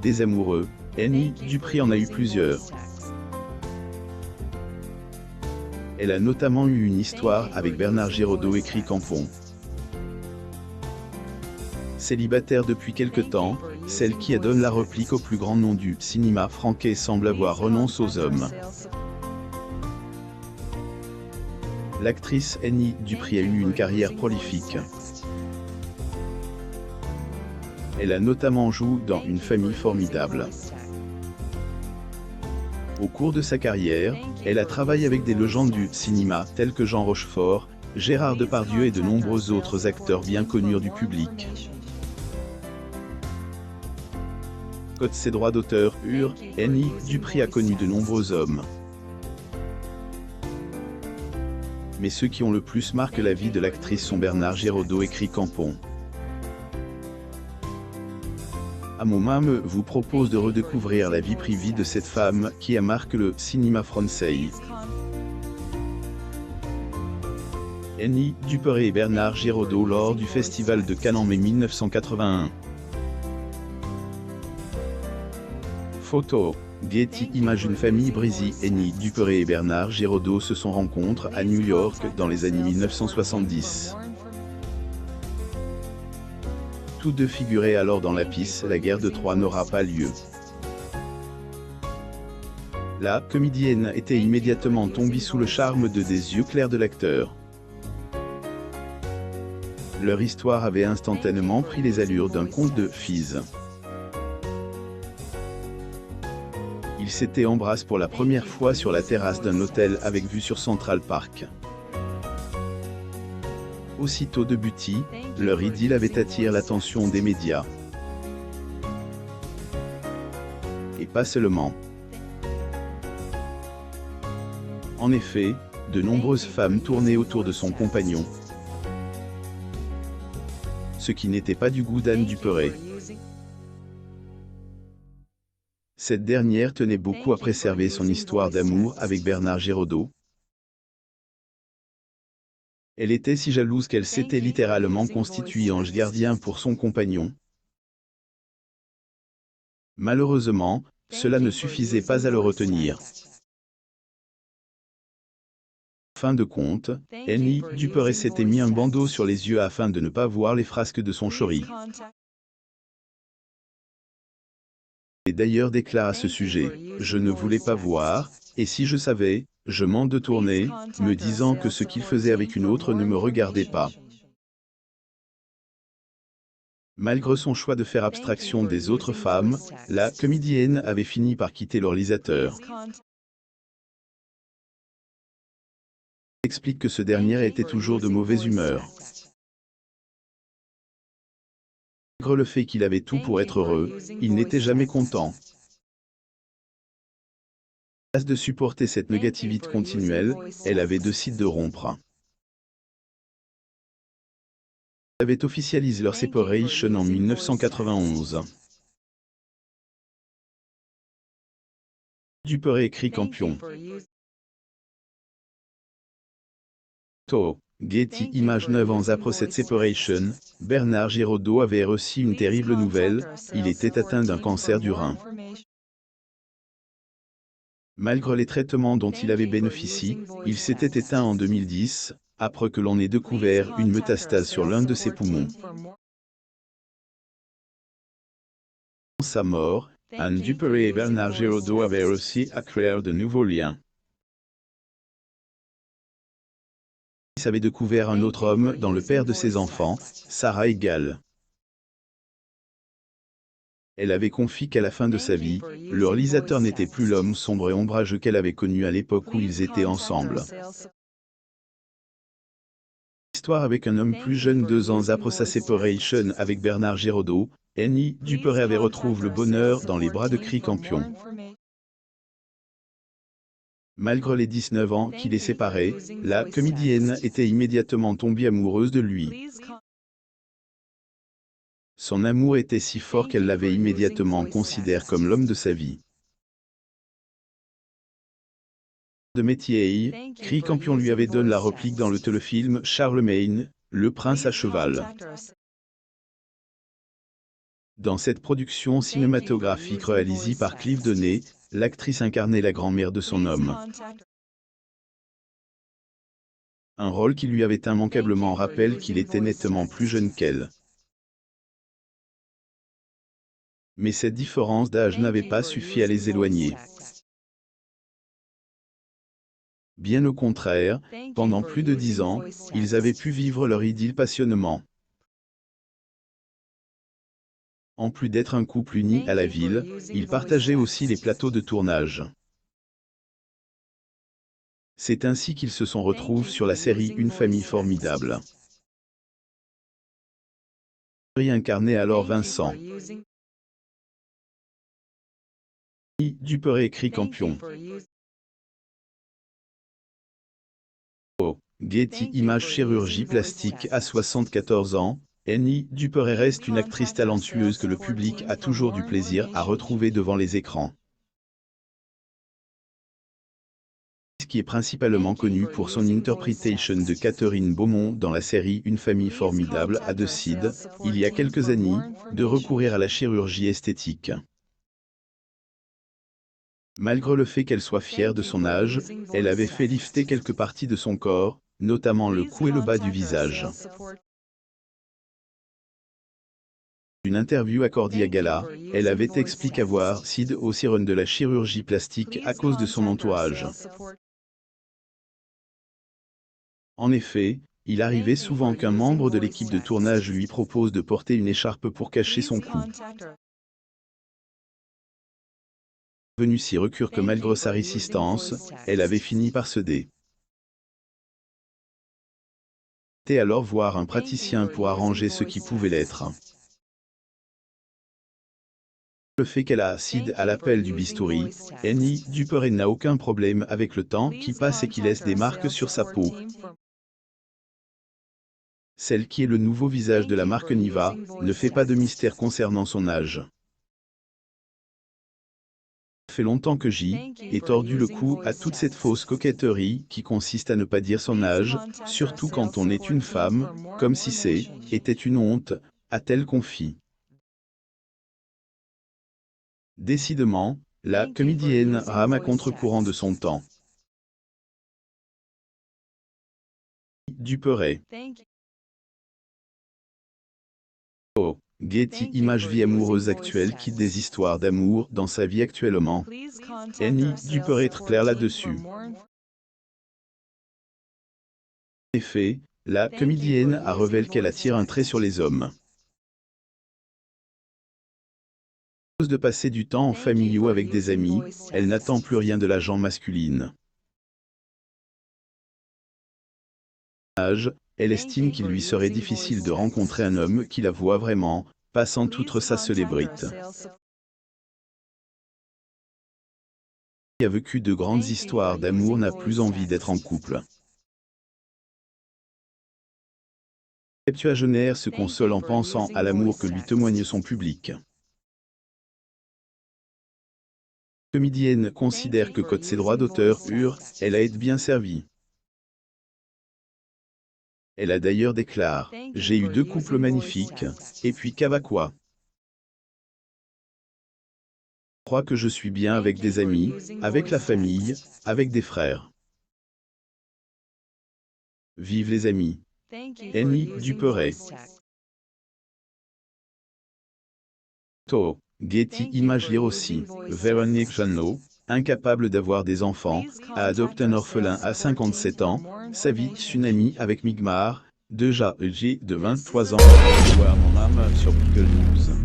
Des amoureux, Annie Dupri en a eu plusieurs. Elle a notamment eu une histoire avec Bernard Giraudot et Cri Campon. Célibataire depuis quelque temps, celle qui donne la réplique au plus grand nom du cinéma franquais semble avoir renoncé aux hommes. L'actrice Annie Dupri a eu une carrière prolifique. Elle a notamment joué dans Une famille formidable. Au cours de sa carrière, elle a travaillé avec des légendes du cinéma tels que Jean Rochefort, Gérard Depardieu et de nombreux autres acteurs bien connus du public. Côté ses droits d'auteur, Annie Dupri a connu de nombreux hommes. Mais ceux qui ont le plus marqué la vie de l'actrice sont Bernard Giraudot et Cri Campon. Amomam vous propose de redécouvrir la vie privée de cette femme qui a marqué le cinéma français. Annie Dupri et Bernard Giraudot lors du Festival de Cannes en mai 1981. Photo. Getty Images. Une famille brisée. Annie Dupri et Bernard Giraudot se sont rencontrés à New York dans les années 1970. Tous deux figuraient alors dans la pièce La guerre de Troie n'aura pas lieu. La comédienne était immédiatement tombée sous le charme des yeux clairs de l'acteur. Leur histoire avait instantanément pris les allures d'un conte de fées. Ils s'étaient embrassés pour la première fois sur la terrasse d'un hôtel avec vue sur Central Park. Aussitôt débuté, leur idylle avait attiré l'attention des médias. Et pas seulement. En effet, de nombreuses femmes tournaient autour de son compagnon. Ce qui n'était pas du goût d'Anne Dupri. Cette dernière tenait beaucoup à préserver son histoire d'amour avec Bernard Giraudot. Elle était si jalouse qu'elle s'était littéralement constituée ange gardien pour son compagnon. Malheureusement, cela ne suffisait pas à le retenir. En fin de compte, Annie Dupri s'était mis un bandeau sur les yeux afin de ne pas voir les frasques de son chéri. Et d'ailleurs déclare à ce sujet, « Je ne voulais pas voir, et si je savais, je m'en détournais, me disant que ce qu'il faisait avec une autre ne me regardait pas. » Malgré son choix de faire abstraction des autres femmes, la comédienne avait fini par quitter le réalisateur. Il explique que ce dernier était toujours de mauvaise humeur. Malgré le fait qu'il avait tout pour être heureux, il n'était jamais content. À place de supporter cette négativité continuelle, elle avait décidé de rompre. Ils avaient officialisé leur séparation en 1991. Dupri et Cri Campon. Getty Images. 9 ans après cette séparation, Bernard Giraudot avait reçu une terrible nouvelle, il était atteint d'un cancer du rein. Malgré les traitements dont il avait bénéficié, il s'était éteint en 2010, après que l'on ait découvert une métastase sur l'un de ses poumons. À sa mort, Anne Dupri et Bernard Giraudot avaient réussi à créer de nouveaux liens. Ils avaient découvert un autre homme dans le père de ses enfants, Sarah Egal. Elle avait confié qu'à la fin de sa vie, le réalisateur n'était plus l'homme sombre et ombrageux qu'elle avait connu à l'époque où ils étaient ensemble. Histoire avec un homme plus jeune 2 ans après sa séparation avec Bernard Giraudot, Annie Dupri avait retrouvé le bonheur dans les bras de Cri Campon. Malgré les 19 ans qui les séparaient, la comédienne était immédiatement tombée amoureuse de lui. Son amour était si fort qu'elle l'avait immédiatement considéré comme l'homme de sa vie. De métier, Cri Campon lui avait donné la réplique dans le téléfilm Charlemagne, le prince à cheval. Dans cette production cinématographique réalisée par Clive Donnet, l'actrice incarnait la grand-mère de son homme. Un rôle qui lui avait immanquablement rappelé qu'il était nettement plus jeune qu'elle. Mais cette différence d'âge n'avait pas suffi à les éloigner. Bien au contraire, pendant plus de 10 ans, ils avaient pu vivre leur idylle passionnément. En plus d'être un couple uni à la ville, ils partageaient aussi les plateaux de tournage. C'est ainsi qu'ils se sont retrouvés sur la série Une famille formidable. Incarnait alors Vincent Duperré écrit Campion. Getty Images Chirurgie Plastique à 74 ans, Annie Duperré reste une actrice talentueuse que le public a toujours du plaisir à retrouver devant les écrans. Qui est principalement connue pour son interprétation de Catherine Beaumont dans la série Une famille formidable a décidé, il y a quelques années, de recourir à la chirurgie esthétique. Malgré le fait qu'elle soit fière de son âge, elle avait fait lifter quelques parties de son corps, notamment le cou et le bas du visage. Une interview accordée à Gala, elle avait expliqué avoir cédé au sirène de la chirurgie plastique à cause de son entourage. En effet, il arrivait souvent qu'un membre de l'équipe de tournage lui propose de porter une écharpe pour cacher son cou. Venue si recure que malgré sa résistance, elle avait fini par céder. Et alors voir un praticien pour arranger ce qui pouvait l'être. Le fait qu'elle a accède à l'appel du bistouri, Annie Duperré n'a aucun problème avec le temps qui passe et qui laisse des marques sur sa peau. Celle qui est le nouveau visage de la marque Niva, ne fait pas de mystère concernant son âge. Ça fait longtemps que j'y ai tordu le cou à toute cette fausse coquetterie qui consiste à ne pas dire son âge, surtout quand on est une femme, comme si était une honte, a-t-elle confié. Décidément, la comédienne rame à contre-courant de son temps. Duperré. Getty Images vie amoureuse actuelle quitte des histoires d'amour dans sa vie actuellement. Annie Duperré être clair là-dessus. En effet, la comédienne a révélé qu'elle attire un trait sur les hommes. À cause de passer du temps en famille ou avec des amis, elle n'attend plus rien de la gent masculine. Elle estime qu'il lui serait difficile de rencontrer un homme qui la voit vraiment, passant toute sa célébrité. Qui a vécu de grandes histoires d'amour n'a plus envie d'être en couple. Septuagénaire se console en pensant à l'amour que lui témoigne son public. La comédienne considère que côté ses droits d'auteur elle a été bien servie. Elle a d'ailleurs déclaré « J'ai eu 2 couples magnifiques, et puis Cavaquois. Je crois que je suis bien avec des amis, avec la famille, avec des frères. Vive les amis. » Annie Duperré. Getty Images lire aussi. Véronique Jeannot, incapable d'avoir des enfants, a adopté un orphelin à 57 ans, sa vie tsunami avec Migmar, déjà âgé de 23 ans. Voir mon âme sur Google News.